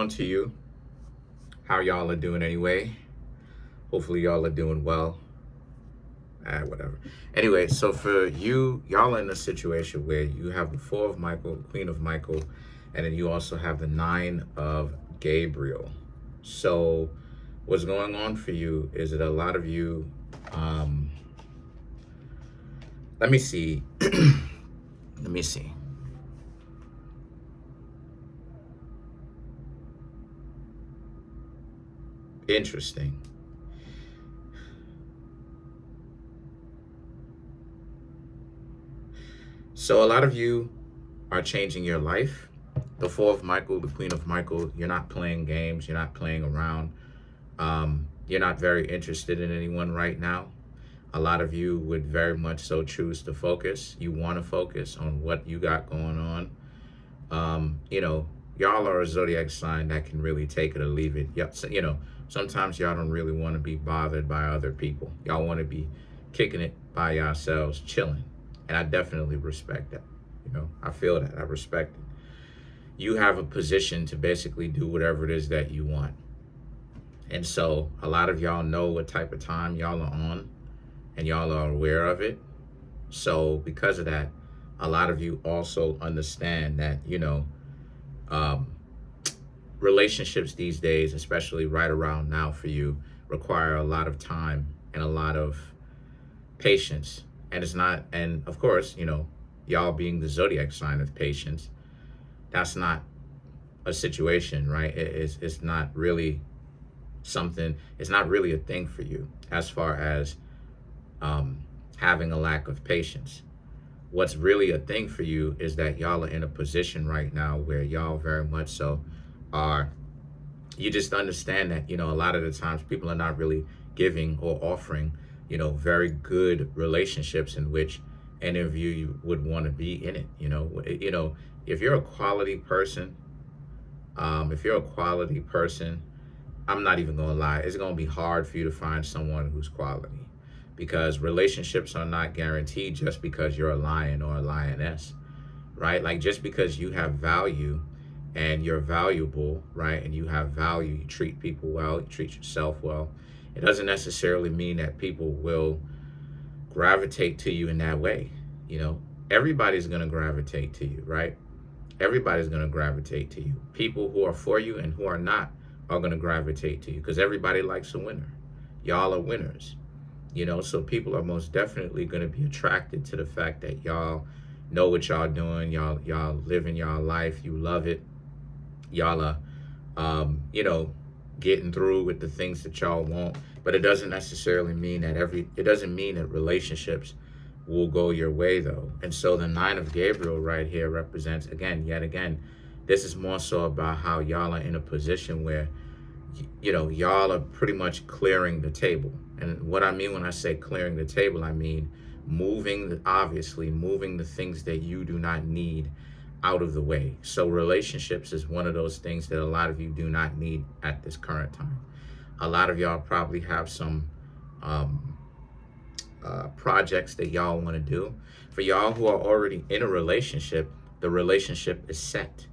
On to you. How y'all are doing anyway? Hopefully y'all are doing well. Whatever. Anyway, so for you, y'all are in a situation where you have the Four of Michael, Queen of Michael, and then you also have the Nine of Gabriel. So what's going on for you is that a lot of you, um, let me see. Let me see. Interesting. So a lot of you are changing your life. The Four of Michael, the Queen of Michael, you're not playing games, you're not playing around. You're not very interested in anyone right now. A lot of you would very much so choose to focus. You want to focus on what you got going on. Y'all are a zodiac sign that can really take it or leave it. Yeah, so, sometimes y'all don't really want to be bothered by other people. Y'all want to be kicking it by yourselves, chilling. And I definitely respect that. I feel that. I respect it. You have a position to basically do whatever it is that you want. And so a lot of y'all know what type of time y'all are on and y'all are aware of it. So because of that, a lot of you also understand that, um, relationships these days, especially right around now for you, require a lot of time and a lot of patience. And it's not, and of course, y'all being the zodiac sign of patience, that's not a situation, right? It's not really something, it's not really a thing for you as far as having a lack of patience. What's really a thing for you is that y'all are in a position right now where y'all very much so are, you just understand that, a lot of the times people are not really giving or offering, very good relationships in which any of you would want to be in it. If you're a quality person, I'm not even gonna lie, it's gonna be hard for you to find someone who's quality, because relationships are not guaranteed just because you're a lion or a lioness, right? Like, just because you have value and you're valuable, right, and you have value, you treat people well, you treat yourself well, it doesn't necessarily mean that people will gravitate to you in that way. Everybody's gonna gravitate to you, right? Everybody's going to gravitate to you. People who are for you and who are not are going to gravitate to you, because everybody likes a winner. Y'all are winners, so people are most definitely going to be attracted to the fact that y'all know what y'all doing. Y'all living y'all life. You love it. Y'all are, getting through with the things that y'all want. But it doesn't necessarily mean that it doesn't mean that relationships will go your way, though. And so the Nine of Gabriel right here represents, yet again, this is more so about how y'all are in a position where, y'all are pretty much clearing the table. And what I mean when I say clearing the table, I mean moving the things that you do not need out of the way. So relationships is one of those things that a lot of you do not need at this current time. A lot of y'all probably have some projects that y'all want to do. For y'all who are already in a relationship, the relationship is set.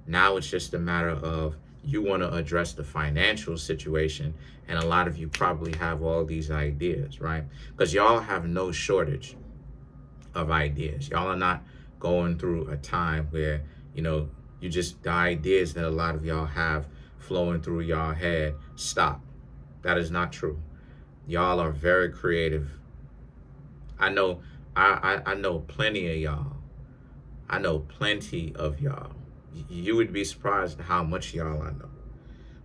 Now it's just a matter of, you want to address the financial situation, and a lot of you probably have all these ideas, right? Because y'all have no shortage of ideas. Y'all are not going through a time where, the ideas that a lot of y'all have flowing through y'all head stop. That is not true. Y'all are very creative. I know I know plenty of y'all. I know plenty of y'all. You would be surprised at how much y'all I know.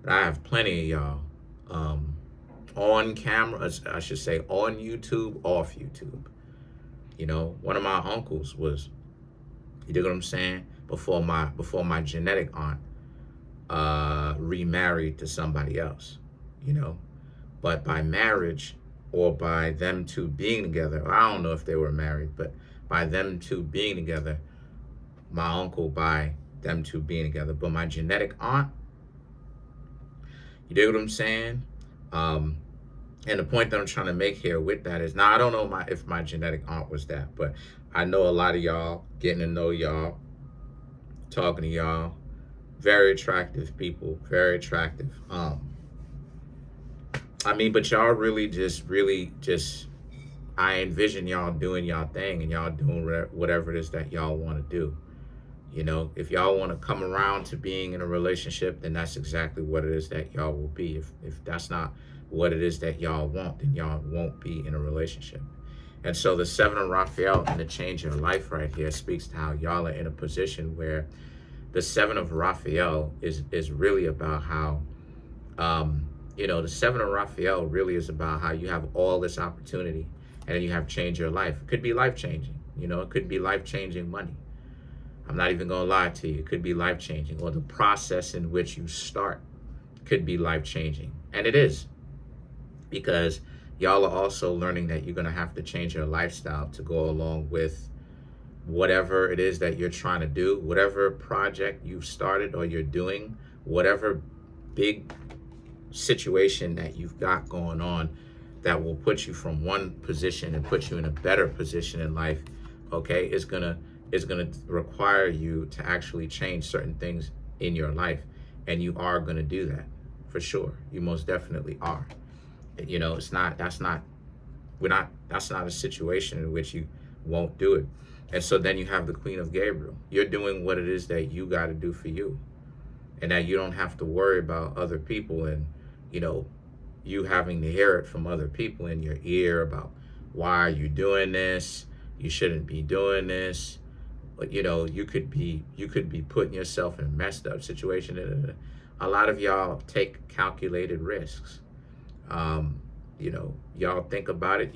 But I have plenty of y'all on camera, I should say, on YouTube, off YouTube. One of my uncles was, you dig what I'm saying? Before my genetic aunt remarried to somebody else, But by marriage, or by them two being together, I don't know if they were married, but by them two being together, my uncle by them two being together. But my genetic aunt, you dig what I'm saying? And the point that I'm trying to make here with that is, now I don't know if my genetic aunt was that, but I know a lot of y'all, getting to know y'all, talking to y'all, Very attractive people, very attractive. I mean, but y'all really just, I envision y'all doing y'all thing and y'all doing whatever it is that y'all want to do. You know, if y'all want to come around to being in a relationship, then that's exactly what it is that y'all will be. If that's not what it is that y'all want, then y'all won't be in a relationship. And so the seven of Raphael and the change in life right here speaks to how y'all are in a position where the seven of Raphael is really about how, the seven of Raphael really is about how you have all this opportunity and then you have changed your life. It could be life changing. It could be life changing money. I'm not even going to lie to you. It could be life changing, or the process in which you start could be life changing. And it is, because y'all are also learning that you're going to have to change your lifestyle to go along with whatever it is that you're trying to do, whatever project you've started or you're doing, whatever big situation that you've got going on that will put you from one position and put you in a better position in life, okay, is going to require you to actually change certain things in your life. And you are going to do that for sure. You most definitely are. That's not a situation in which you won't do it. And so then you have the Queen of Gabriel. You're doing what it is that you got to do for you, and that you don't have to worry about other people and, you having to hear it from other people in your ear about why are you doing this? You shouldn't be doing this. But, you could be putting yourself in a messed up situation. A lot of y'all take calculated risks. Y'all think about it.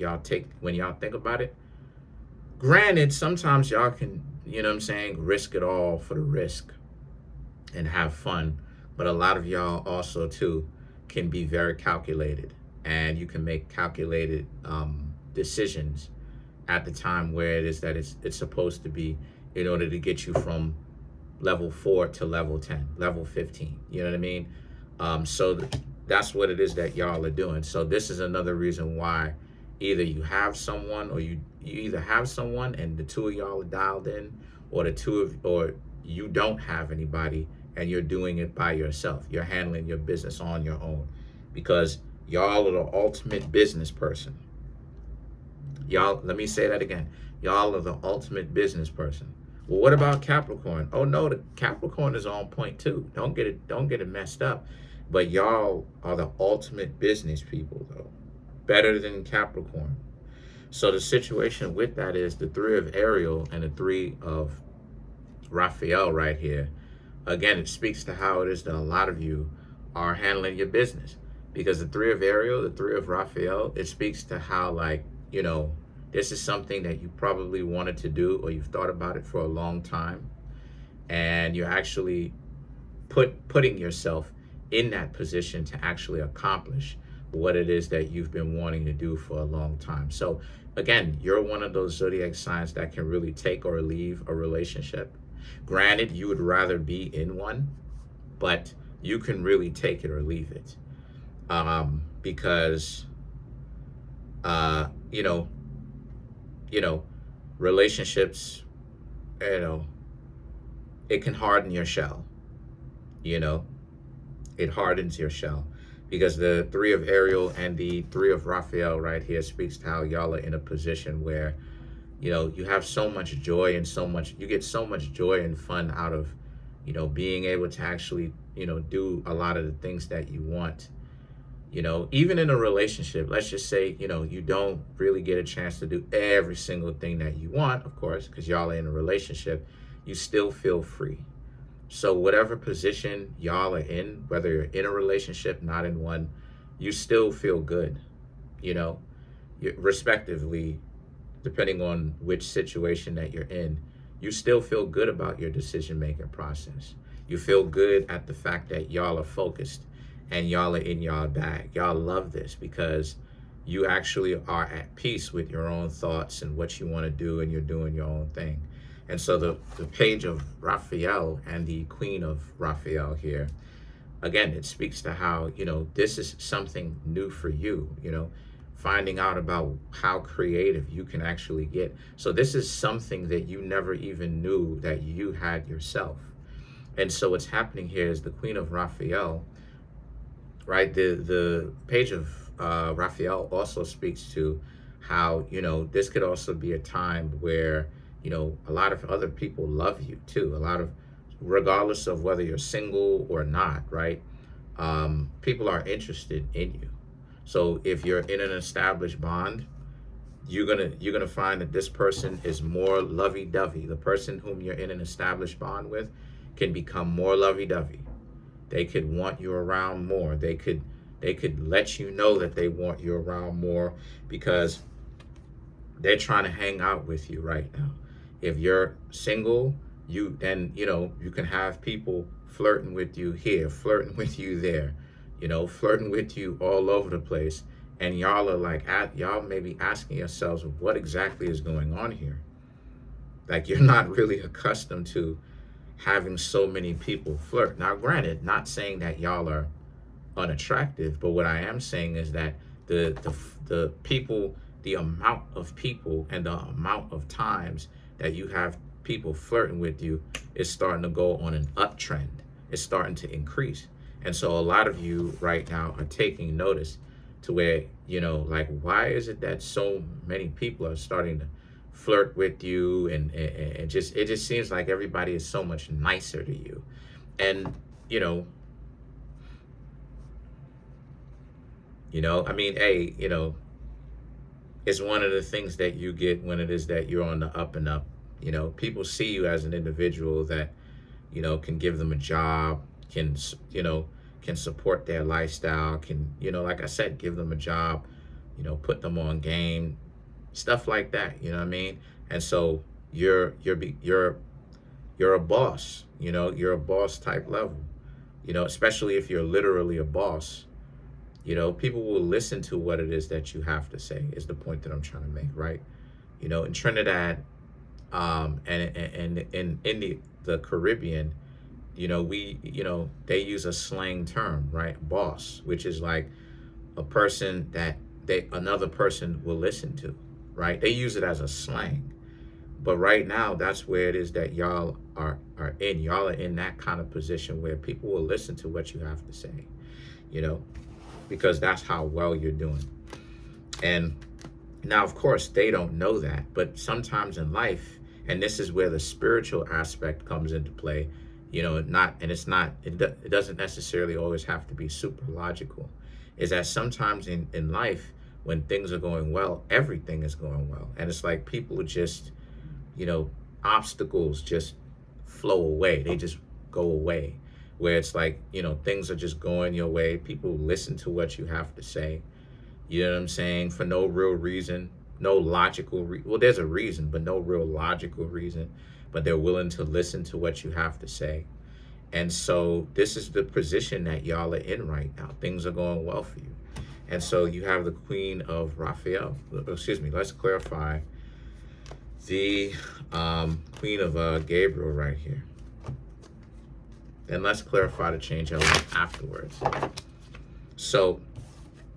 When y'all think about it, granted, sometimes y'all can, risk it all for the risk and have fun. But a lot of y'all also, too, can be very calculated, and you can make calculated decisions at the time where it is that it's supposed to be, in order to get you from level 4 to level 10, level 15. You know what I mean? So that's what it is that y'all are doing. So this is another reason why either you have someone, or you either have someone and the two of y'all are dialed in, or or you don't have anybody and you're doing it by yourself. You're handling your business on your own, because y'all are the ultimate business person. Y'all, let me say that again. Y'all are the ultimate business person. Well, what about Capricorn? Oh no, the Capricorn is on point too. Don't get it messed up. But y'all are the ultimate business people, though. Better than Capricorn. So the situation with that is the three of Ariel and the three of Raphael right here. Again, it speaks to how it is that a lot of you are handling your business. Because the three of Ariel, the three of Raphael, it speaks to how, this is something that you probably wanted to do, or you've thought about it for a long time. And you're actually putting yourself in that position to actually accomplish what it is that you've been wanting to do for a long time. So again, you're one of those zodiac signs that can really take or leave a relationship. Granted, you would rather be in one, but you can really take it or leave it. Because relationships, it can harden your shell. It hardens your shell, because the three of Ariel and the three of Raphael right here speaks to how y'all are in a position where, you have so much joy and you get so much joy and fun out of, being able to actually, do a lot of the things that you want. Even in a relationship, let's just say, you don't really get a chance to do every single thing that you want, of course, because y'all are in a relationship, you still feel free. So whatever position y'all are in, whether you're in a relationship, not in one, you still feel good, respectively, depending on which situation that you're in. You still feel good about your decision-making process. You feel good at the fact that y'all are focused and y'all are in y'all bag. Y'all love this because you actually are at peace with your own thoughts and what you want to do, and you're doing your own thing. And so the page of Raphael and the Queen of Raphael here, again, it speaks to how, this is something new for you, finding out about how creative you can actually get. So this is something that you never even knew that you had yourself. And so what's happening here is the Queen of Raphael, right? The page of Raphael also speaks to how, this could also be a time where, a lot of other people love you too. A lot of, regardless of whether you're single or not, right? People are interested in you. So if you're in an established bond, you're gonna find that this person is more lovey-dovey. The person whom you're in an established bond with can become more lovey-dovey. They could want you around more. They could let you know that they want you around more because they're trying to hang out with you right now. If you're single, you can have people flirting with you here, flirting with you there, flirting with you all over the place. And y'all are like, y'all may be asking yourselves, what exactly is going on here? Like, you're not really accustomed to having so many people flirt. Now, granted, not saying that y'all are unattractive, but what I am saying is that the people, the amount of people and the amount of times that you have people flirting with you is starting to go on an uptrend. It's starting to increase. And so a lot of you right now are taking notice to where, like, why is it that so many people are starting to flirt with you, and it just seems like everybody is so much nicer to you. And I mean, hey, it's one of the things that you get when it is that you're on the up and up. People see you as an individual that can give them a job, can support their lifestyle, can, like I said, give them a job, put them on game, stuff like that, you know what I mean? And so you're a boss, you're a boss type level, especially if you're literally a boss, people will listen to what it is that you have to say, is the point that I'm trying to make, right? In Trinidad, and in the Caribbean, they use a slang term, right? Boss, which is like a person that another person will listen to, right? They use it as a slang. But right now, that's where it is that y'all are in. Y'all are in that kind of position where people will listen to what you have to say, because that's how well you're doing. And now, of course, they don't know that, but sometimes in life, and this is where the spiritual aspect comes into play, it doesn't necessarily always have to be super logical, is that sometimes in life, when things are going well, everything is going well. And it's like people just, obstacles just flow away. They just go away. Where it's like, things are just going your way. People listen to what you have to say. You know what I'm saying? For no real reason, no logical well, there's a reason, but no real logical reason. But they're willing to listen to what you have to say. And so this is the position that y'all are in right now. Things are going well for you. And so you have the Queen of Raphael. Excuse me, let's clarify the Queen of Gabriel right here. And let's clarify the change element afterwards. So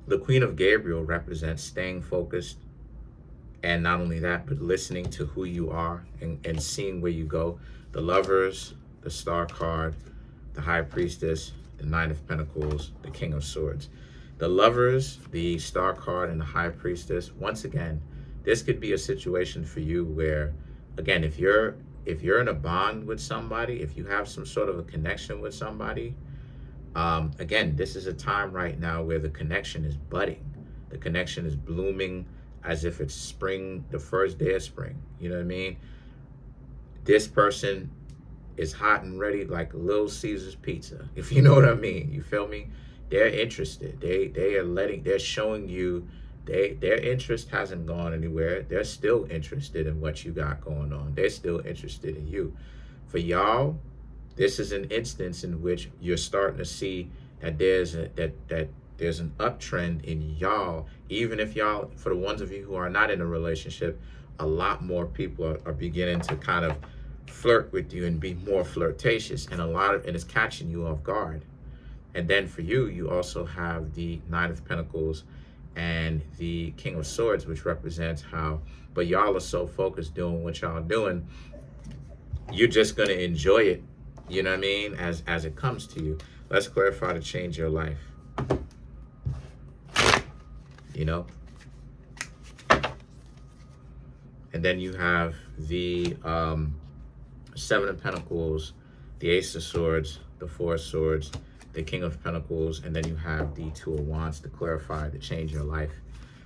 the Queen of Gabriel represents staying focused, and not only that, but listening to who you are and seeing where you go. The Lovers, the Star card, the High Priestess, the Nine of Pentacles, the King of Swords. The Lovers, the Star card, and the High Priestess, once again, this could be a situation for you where, again, if you're in a bond with somebody, if you have some sort of a connection with somebody, again, this is a time right now where the connection is budding. The connection is blooming as if it's spring, the first day of spring. You know what I mean? This person is hot and ready like Little Caesar's pizza, if you know what I mean. You feel me? They're interested. They're showing you their interest hasn't gone anywhere. They're still interested in what you got going on. They're still interested in you. For y'all, this is an instance in which you're starting to see that there's an uptrend in y'all. Even if y'all, for the ones of you who are not in a relationship, a lot more people are beginning to kind of flirt with you and be more flirtatious, and it's catching you off guard. And then for you, you also have the Nine of Pentacles and the King of Swords, which represents but y'all are so focused doing what y'all doing, you're just gonna enjoy it You know what I mean? As it comes to you. Let's clarify to change your life. You know? And then you have the Seven of Pentacles, the Ace of Swords, the Four of Swords, the King of Pentacles, and then you have the Two of Wands to clarify, to change your life.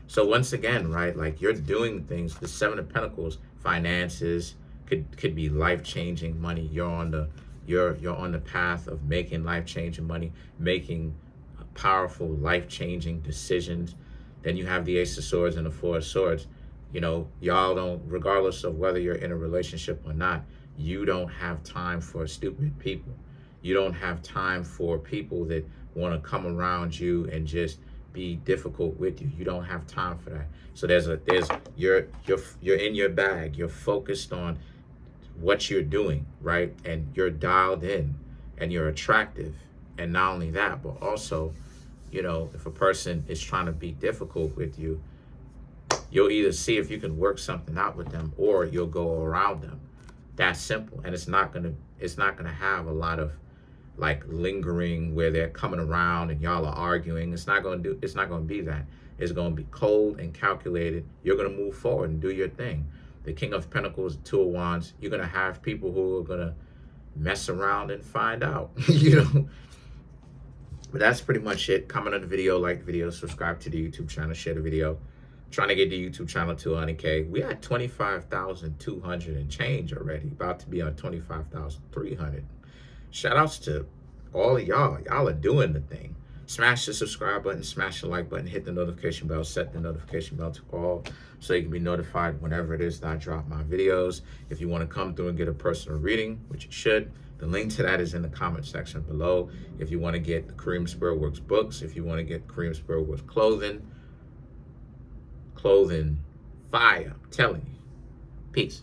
So once again, right, like you're doing things, the Seven of Pentacles, finances, could be life-changing money. You're on the path of making life-changing money, making powerful life-changing decisions. Then you have the Ace of Swords and the Four of Swords. You know, y'all don't, regardless of whether you're in a relationship or not, you don't have time for stupid people. You don't have time for people that want to come around you and just be difficult with you. You don't have time for that. So you're in your bag. You're focused on what you're doing, right? And you're dialed in and you're attractive. And not only that, but also, you know, if a person is trying to be difficult with you, you'll either see if you can work something out with them or you'll go around them. That's simple. And it's not gonna have a lot of like lingering where they're coming around and y'all are arguing. It's not gonna be that. It's gonna be cold and calculated. You're gonna move forward and do your thing. The King of Pentacles, Two of Wands, you're gonna have people who are gonna mess around and find out, you know. But that's pretty much it. Comment on the video, like the video, subscribe to the YouTube channel, share the video. Trying to get the YouTube channel to 100K. We at 25,200 and change already. About to be on 25,300. Shout outs to all of y'all. Y'all are doing the thing. Smash the subscribe button, smash the like button, hit the notification bell, set the notification bell to all so you can be notified whenever it is that I drop my videos. If you want to come through and get a personal reading, which you should, the link to that is in the comment section below. If you want to get the Kareemspiritworks books, if you want to get Kareemspiritworks clothing fire, I'm telling you. Peace.